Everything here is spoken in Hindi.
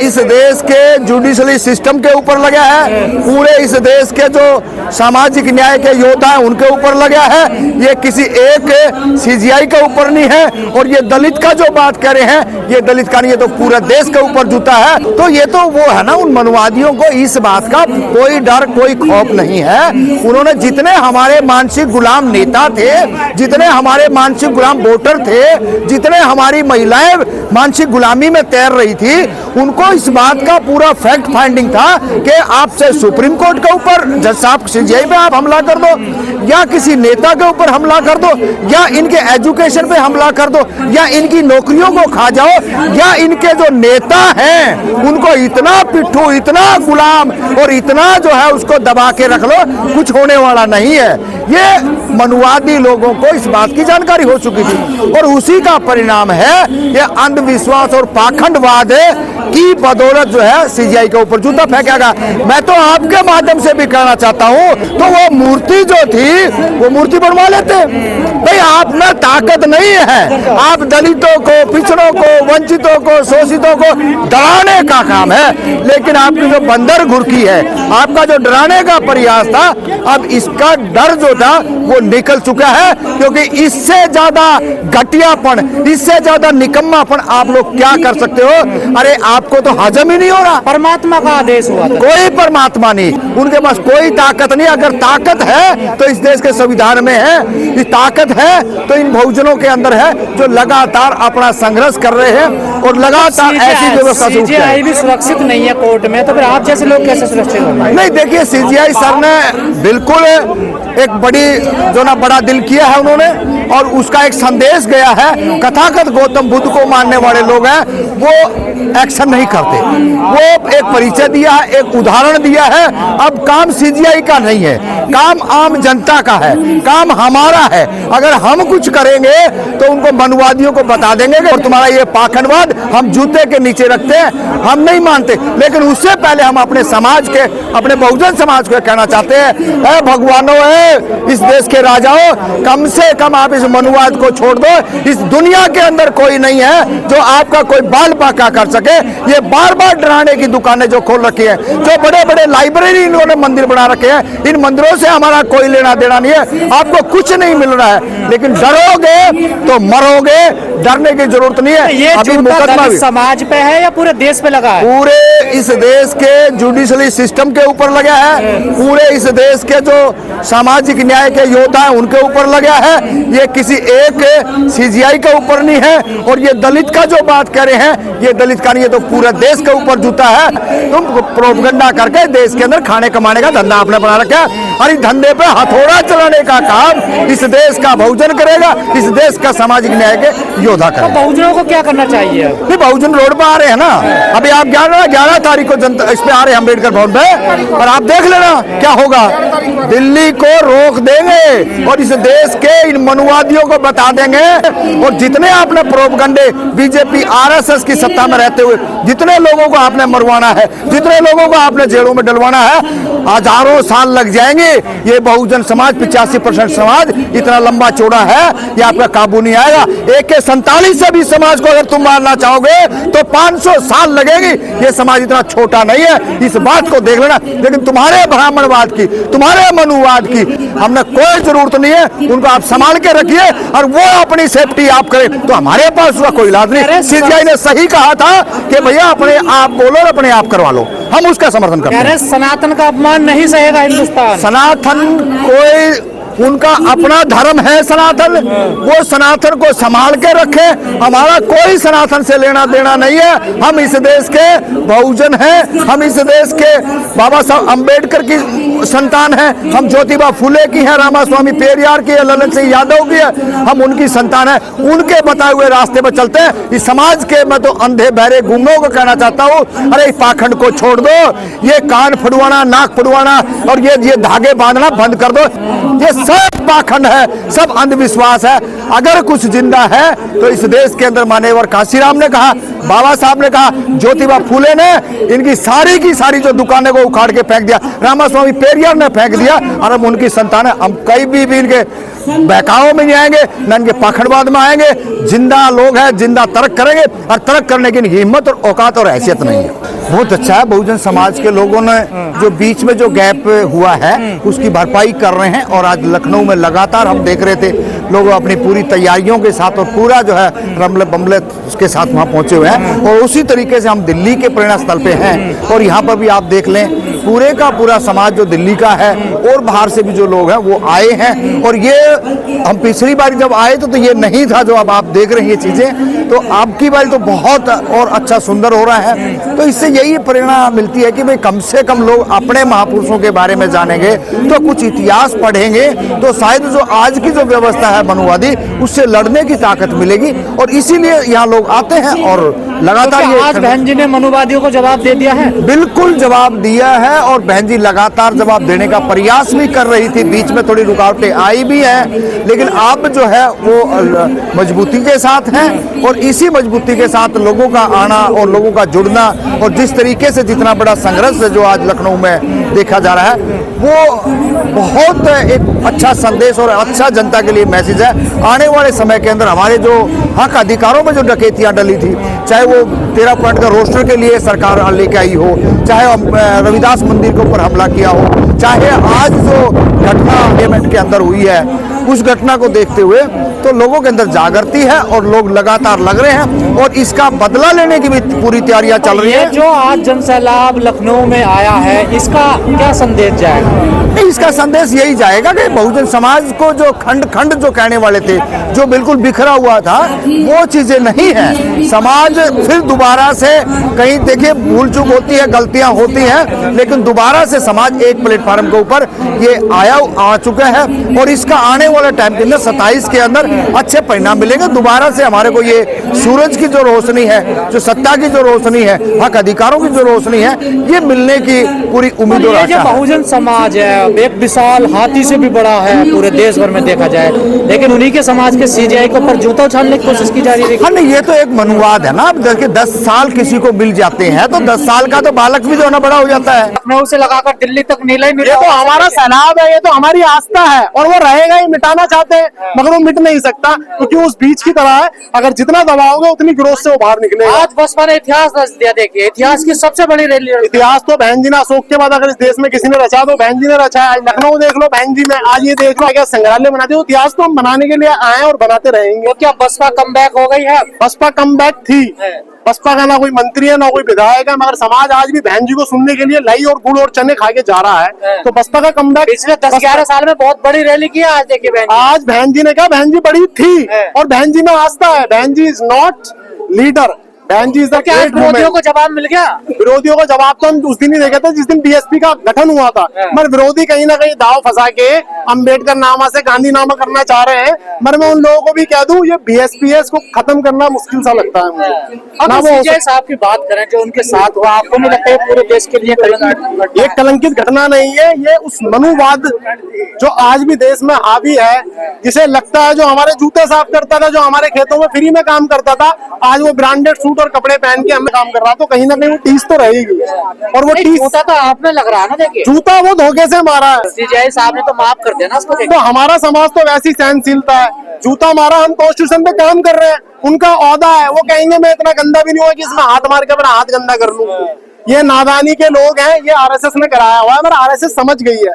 इस देश के जुडिशरी सिस्टम के ऊपर लगा है, पूरे इस देश के जो सामाजिक न्याय के योद्धा हैं उनके ऊपर लगा है। ये किसी एक सीजीआई के ऊपर नहीं है। और ये दलित का जो बात कर रहे हैं, ये दलित का नहीं है, तो पूरे देश के ऊपर जूता है। तो ये तो वो है ना, उन मनुवादियों को इस बात का कोई डर कोई खौफ नहीं है। उन्होंने जितने हमारे मानसिक गुलाम नेता थे, जितने हमारे मानसिक गुलाम वोटर थे, जितने हमारी महिलाएं मानसिक गुलामी में तैर रही थी, उनको इस बात का पूरा फैक्ट फाइंडिंग था कि आपसे सुप्रीम कोर्ट के ऊपर जज साहब सीजीआई पे आप हमला कर दो, या किसी नेता के ऊपर हमला कर दो, या इनके एजुकेशन पे हमला कर दो, या इनकी नौकरियों को खा जाओ, या इनके जो नेता हैं उनको इतना पिट्ठू, इतना गुलाम और इतना जो है उसको दबा के रख लो, कुछ होने वाला नहीं है। ये मनुवादी लोगों को इस बात की जानकारी हो चुकी थी और उसी का परिणाम है ये अंधविश्वास और पाखंडवाद की बदौलत जो है सीजीआई के ऊपर जूता फेंकेगा। मैं तो आपके माध्यम से भी कहना चाहता हूं, तो वो मूर्ति जो थी वो मूर्ति बनवा लेते भाई। आप में ताकत नहीं है, आप दलितों को, पिछड़ों को, वंचितों को, शोषितों को डराने का काम है, लेकिन आपकी जो बंदर घुरकी है, आपका जो डराने का प्रयास था, अब इसका डर जो था वो निकल चुका है। क्योंकि इससे ज्यादा घटियापन, इससे ज्यादा निकम्मापन आप लोग क्या कर सकते हो? अरे आपको तो हजम ही नहीं हो रहा। परमात्मा का आदेश हुआ था। कोई परमात्मा नहीं, उनके पास कोई ताकत नहीं। अगर ताकत है तो इस देश के संविधान में है, ये ताकत है तो इन बहुजनों के अंदर है, जो लगातार अपना संघर्ष कर रहे हैं और लगातार ऐसी व्यवस्था से सीजीआई भी सुरक्षित नहीं है कोर्ट में, तो फिर आप जैसे लोग कैसे सुरक्षित होंगे? नहीं, देखिए सीजीआई सर ने बिल्कुल एक बड़ी जो ना बड़ा दिल किया है उन्होंने, और उसका एक संदेश गया है। कथाकथ गौतम बुद्ध को मानने वाले लोग हैं, वो एक्शन नहीं करते। वो एक परिचय दिया है, एक उदाहरण दिया है। अब काम सीजीआई का नहीं है, काम आम जनता का है, काम हमारा है। अगर हम कुछ करेंगे तो उनको मनुवादियों को बता देंगे और तुम्हारा ये पाखंडवाद हम जूते के नीचे रखते हैं, हम नहीं मानते। लेकिन उससे पहले हम अपने समाज के, अपने बहुजन समाज को कहना चाहते हैं, ऐ भगवानों, इस देश के राजाओं, कम से कम आप इस मनुवाद को छोड़ दो। इस दुनिया के अंदर कोई नहीं है जो आपका कोई बाल बाका कर सके। ये बार बार डराने की दुकानें जो खोल रखी है, जो बड़े बड़े लाइब्रेरी इन्होंने मंदिर बना रखे हैं, इन मंदिरों से हमारा कोई लेना देना नहीं है। आपको कुछ नहीं मिल रहा है, लेकिन डरोगे तो मरोगे, डरने की जरूरत नहीं है। ये अभी मुकदमा समाज पे है या पूरे देश पे लगा है? पूरे इस देश के जुडिशरी सिस्टम के ऊपर लगा है, पूरे इस देश के जो सामाजिक न्याय के योद्धा हैं उनके ऊपर लगा है। ये किसी एक सीजीआई के ऊपर नहीं है। और ये दलित का जो बात कर रहे हैं, ये दलित का नहीं है, तो पूरे देश के ऊपर जूता है। तुम प्रोपगंडा करके देश के अंदर खाने कमाने का धंधा आपने बना रखा है, और इस धंधे पे हथौड़ा चलाने का काम इस देश का बहुजन करेगा, इस देश का सामाजिक न्याय के योद्धा करेगा। तो बहुजनों को क्या करना चाहिए? बहुजन रोड पे आ रहे हैं ना, अभी आप 11 तारीख को जनता इस पे आ रहे हैं अम्बेडकर भवन पे, और आप देख लेना क्या होगा। दिल्ली को रोक देंगे और इस देश के इन मनुवादियों को बता देंगे। और जितने आपने प्रोपगंडे बीजेपी आरएसएस की सत्ता में रहते हुए जितने लोगों को आपने मरवाना है, जितने लोगों को आपने जेलों में डलवाना है, हजारों साल लग जाएंगे। ये बहुजन समाज 85% समाज इतना लंबा चौड़ा है, ये आपका काबू नहीं आएगा। AK-47 से भी समाज को अगर तुम मारना चाहोगे तो 500 साल लगेगी। ये समाज इतना छोटा नहीं है, इस बात को देख लेना। लेकिन तुम्हारे ब्राह्मणवाद की, तुम्हारे मनुवाद की हमने कोई जरूरत नहीं है। उनको आप संभाल के रखिए और वो अपनी सेफ्टी आप करें, तो हमारे पास उसका कोई इलाज नहीं। सीजीआई ने सही कहा था कि भैया अपने आप बोलो, अपने आप करवा लो, हम उसका समर्थन करते हैं। सनातन का अपमान नहीं सहेगा हिंदुस्तान। सनातन कोई, उनका अपना धर्म है सनातन, वो सनातन को संभाल के रखे। हमारा कोई सनातन से लेना देना नहीं है। हम इस देश के बहुजन हैं, हम इस देश के बाबा साहब अम्बेडकर की संतान हैं, हम ज्योतिबा फुले की हैं, रामास्वामी पेरियार की है, ललन सिंह यादव की है, हम उनकी संतान हैं। उनके बताए हुए रास्ते पर चलते हैं। इस समाज के मैं तो अंधे बहरे गूंगों को कहना चाहता हूँ, अरे पाखंड को छोड़ दो। ये कान फुड़वाना, नाक फुड़वाना और ये धागे बांधना बंद कर दो। ये सब पाखंड है, सब अंधविश्वास है। अगर कुछ जिंदा है तो इस देश के अंदर माननीय काशीराम ने कहा, बाबा साहब ने कहा, ज्योतिबा फुले ने इनकी सारी की सारी जो दुकानें को उखाड़ के फेंक दिया, रामास्वामी पेरियार ने फेंक दिया, और हम उनकी संतान है। हम कहीं भी इनके बहकावों में नहीं आएंगे, न इनके पाखंडवाद में आएंगे। जिंदा लोग हैं, जिंदा तर्क करेंगे, और तर्क करने की हिम्मत और औकात और हैसियत नहीं है। बहुत अच्छा है। बहुजन समाज के लोगों ने जो बीच में जो गैप हुआ है उसकी भरपाई कर रहे हैं और आज लखनऊ में लगातार हम देख रहे थे लोग अपनी पूरी तैयारियों के साथ और पूरा जो है रमले बमले के साथ वहाँ पहुंचे हुए हैं। और उसी तरीके से हम दिल्ली के प्रेरणा स्थल पे हैं और यहाँ पर भी आप देख लें पूरे का पूरा समाज जो दिल्ली का है और बाहर से भी जो लोग हैं वो आए हैं। और ये हम पिछली बार जब आए तो ये नहीं था जो अब आप देख रहे हैं ये चीज़ें, तो आपकी बार तो बहुत और अच्छा सुंदर हो रहा है। तो इससे यही प्रेरणा मिलती है कि भाई कम से कम लोग अपने महापुरुषों के बारे में जानेंगे तो कुछ इतिहास पढ़ेंगे तो शायद जो आज की जो व्यवस्था है मनुवादी उससे लड़ने की ताकत मिलेगी। और इसीलिए यहाँ लोग आते हैं और लगातार तो आज बहन जी ने मनुवादियों को जवाब दे दिया है। बिल्कुल जवाब दिया है और बहन जी लगातार जवाब देने का प्रयास भी कर रही थी। बीच में थोड़ी रुकावटें आई भी हैं लेकिन अब जो है वो मजबूती के साथ हैं और इसी मजबूती के साथ लोगों का आना और लोगों का जुड़ना और जिस तरीके से जितना बड़ा संघर्ष जो आज लखनऊ में देखा जा रहा है वो बहुत एक अच्छा संदेश और अच्छा जनता के लिए मैसेज है। आने वाले समय के अंदर हमारे जो हक अधिकारों में जो डकैतियां डली थी, चाहे वो 13 पॉइंट का रोस्टर के लिए सरकार लेके आई हो, चाहे रविदास मंदिर के ऊपर हमला किया हो, चाहे आज जो घटना पार्लियामेंट के अंदर हुई है उस घटना को देखते हुए तो लोगों के अंदर जागृति है और लोग लगातार लग रहे हैं और इसका बदला लेने की भी पूरी तैयारियां चल रही है। जो आज जनसैलाब लखनऊ में आया है इसका क्या संदेश जाएगा? इसका संदेश यही जाएगा कि बहुजन समाज को जो खंड खंड जो कहने वाले थे, जो बिल्कुल बिखरा हुआ था, वो चीजें नहीं है। समाज फिर दोबारा से कहीं देखिए भूल चूक होती है, गलतियां होती हैं, लेकिन दोबारा से समाज एक प्लेटफार्म के ऊपर ये आ चुका है और इसका आने वाले टाइम के अंदर 27 के अंदर अच्छे परिणाम मिलेंगे। दोबारा से हमारे को ये सूरज की जो रोशनी है, जो सत्ता की जो रोशनी है, हक अधिकारों की जो रोशनी है, ये मिलने की पूरी उम्मीद और आशा है। बहुजन समाज है एक विशाल हाथी से भी बड़ा है पूरे देश भर में देखा जाए, लेकिन उन्हीं के समाज के सीजेआई के ऊपर जूता उछालने की कोशिश की जा रही है। हाँ नहीं, ये तो एक मनुवाद है ना। अब देखिए 10 साल किसी को मिल जाते हैं तो 10 साल का तो बालक भी जो है ना बड़ा हो जाता है। लखनऊ से लगाकर दिल्ली तक नीला ही ये तो हमारा सैलाब है, ये तो हमारी आस्था है और वो रहेगा ही। मिटाना चाहते हैं मगर वो मिट नहीं सकता क्योंकि उस बीच की तरह है, अगर जितना दबाओगे उतनी ग्रोथ से वो बाहर निकलेगा। आज बसपा ने इतिहास रच दिया। देखिए इतिहास की सबसे बड़ी रैली। इतिहास तो बहन जी ने अशोक के बाद अगर इस देश में किसी ने रचा तो बहन जी ने रचा है। आज लखनऊ देख लो बहन जी में, आज ये देख लो क्या संग्रहालय बनाते हो। इतिहास तो हम बनाने के लिए आए और बनाते रहेंगे। तो क्या बसपा कमबैक हो गई है? बसपा कमबैक थी। बसपा का ना कोई मंत्री है ना कोई विधायक है, मगर समाज आज भी बहन जी को सुनने के लिए लाई और गुड़ और चने खा के जा रहा है। तो बसपा का कमबैक पिछले 10-11 साल में बहुत बड़ी रैली की है। आज देखिए बहन, आज बहन जी ने कहा बहन जी बड़ी थी और बहन जी में आस्था है। बहन जी इज नॉट लीडर, बहन जी इज द ग्रेट वुमन। विरोधियों को जवाब मिल गया। विरोधियों को जवाब तो हम उस दिन ही देखे थे जिस दिन बीएसपी का गठन हुआ था। मगर विरोधी कहीं ना कहीं दाव फंसा के अंबेडकर नामा से गांधी नामा करना चाह रहे हैं। मगर मैं उन लोगों को भी कह दूं ये बीएसपीएस को खत्म करना मुश्किल सा लगता है मुझे। अब सीजेआई साहब की बात करें जो उनके साथ हुआ, आपको नहीं लगता है पूरे देश के लिए ये कलंकित घटना नहीं है? ये उस मनुवाद जो आज भी देश में हावी है, जिसे लगता है जो हमारे जूते साफ करता था, जो हमारे खेतों में फ्री में काम करता था, आज वो ब्रांडेड सूट और कपड़े पहन के हमें काम कर रहा, तो कहीं ना कहीं वो टीस तो रहेगी। और वो टीस जूता तो आप में लग रहा है ना। देखिए जूता वो धोखे से मारा है। सीजेआई साहब ने तो माफ कर देना उसको। तो हमारा समाज तो वैसी सहनशीलता है। जूता मारा, हम कॉन्स्टिट्यूशन पे काम कर रहे हैं, उनका औहदा है। वो कहेंगे मैं इतना गंदा भी नहीं हुआ कि इसमें हाथ मार के अपना हाथ गंदा कर लूं। ये नादानी के लोग हैं, ये आरएसएस ने कराया हुआ है, मगर आरएसएस समझ गई है।